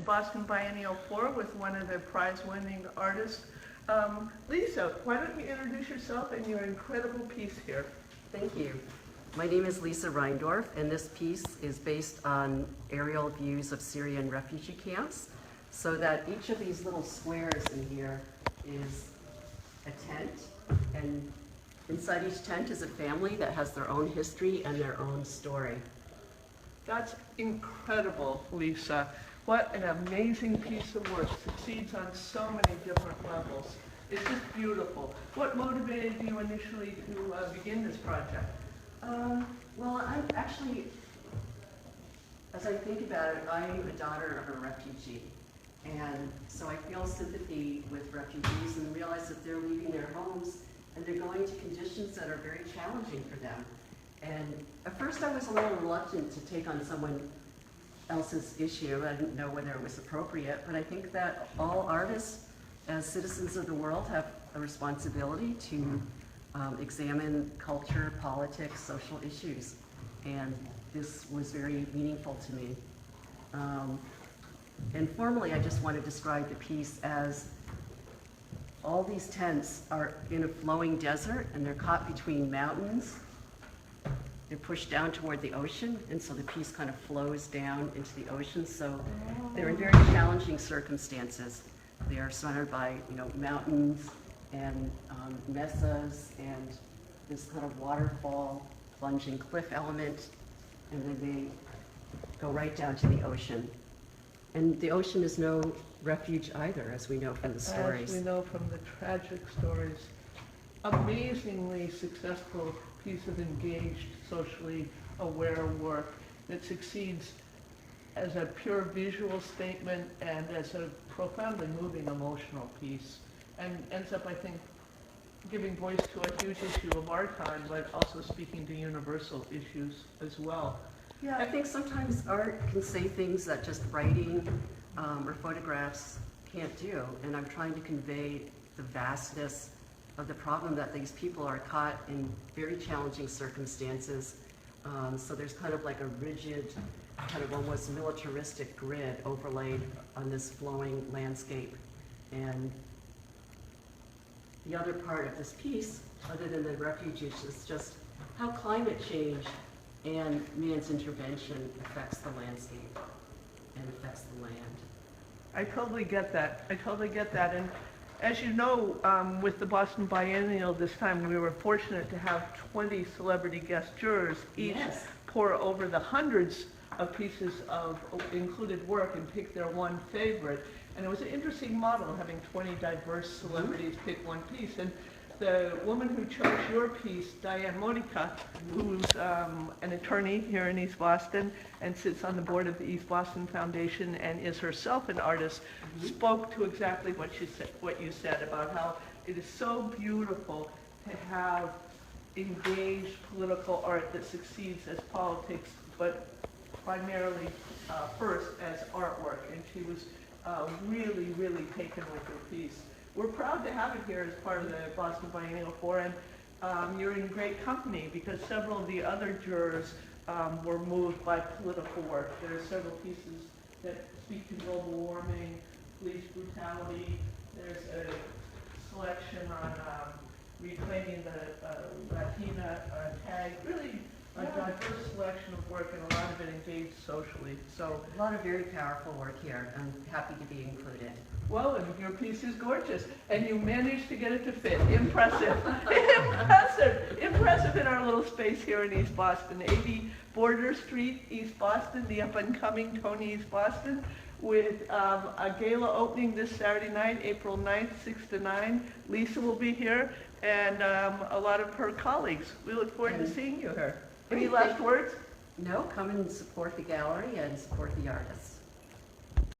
Boston Biennial 4 with one of the prize-winning artists. Lisa, why don't you introduce yourself and your incredible piece here? Thank you. My name is Lisa Reindorf, and this piece is based on aerial views of Syrian refugee camps, so that each of these little squares in here is a tent, and inside each tent is a family that has their own history and their own story. That's incredible, Lisa. What an amazing piece of work. Succeeds on so many different levels. It's just beautiful. What motivated you initially to begin this project? Well, I'm actually, as I think about it, I'm a daughter of a refugee. And so I feel sympathy with refugees and realize that they're leaving their homes and they're going to conditions that are very challenging for them. And at first I was a little reluctant to take on someone else's issue. I didn't know whether it was appropriate, but I think that all artists, as citizens of the world, have a responsibility to examine culture, politics, social issues. And this was very meaningful to me. And formally, I just want to describe the piece as all these tents are in a flowing desert, and they're caught between mountains. They're pushed down toward the ocean, and so the piece kind of flows down into the ocean. So they're in very challenging circumstances. They are surrounded by, mountains and mesas and this kind of waterfall, plunging cliff element, and then they go right down to the ocean. And the ocean is no refuge either, as we know from the stories. As we know from the tragic stories. Amazingly successful piece of engaged, socially aware work that succeeds as a pure visual statement and as a profoundly moving emotional piece, and ends up, I think, giving voice to a huge issue of our time, but also speaking to universal issues as well. Yeah, I think sometimes art can say things that just writing or photographs can't do, and I'm trying to convey the vastness of the problem that these people are caught in very challenging circumstances. So there's kind of like a rigid, kind of almost militaristic grid overlaid on this flowing landscape. And the other part of this piece, other than the refugees, is just how climate change and man's intervention affects the landscape and affects the land. I totally get that. And as you know, with the Boston Biennial this time, we were fortunate to have 20 celebrity guest jurors, each pour over the hundreds of pieces of included work and pick their one favorite. And it was an interesting model, having 20 diverse celebrities pick one piece. And the woman who chose your piece, Diane Modica, who's an attorney here in East Boston and sits on the board of the East Boston Foundation and is herself an artist, spoke to exactly what you said about how it is so beautiful to have engaged political art that succeeds as politics, but primarily first as artwork. And she was really, really taken with your piece. We're proud to have it here as part of the Boston Biennial 4, and you're in great company because several of the other jurors were moved by political work. There are several pieces that speak to global warming, police brutality. There's a selection on reclaiming the Latina tag. Really a diverse selection of work, and a lot of it engaged socially. So a lot of very powerful work here. I'm happy to be included. Well, and your piece is gorgeous, and you managed to get it to fit. Impressive. Impressive in our little space here in East Boston. 80 Border Street, East Boston, the up-and-coming Tony East Boston, with a gala opening this Saturday night, April 9th, 6 to 9. Lisa will be here, and a lot of her colleagues. We look forward to seeing you here. Any last words? No, come and support the gallery and support the artists.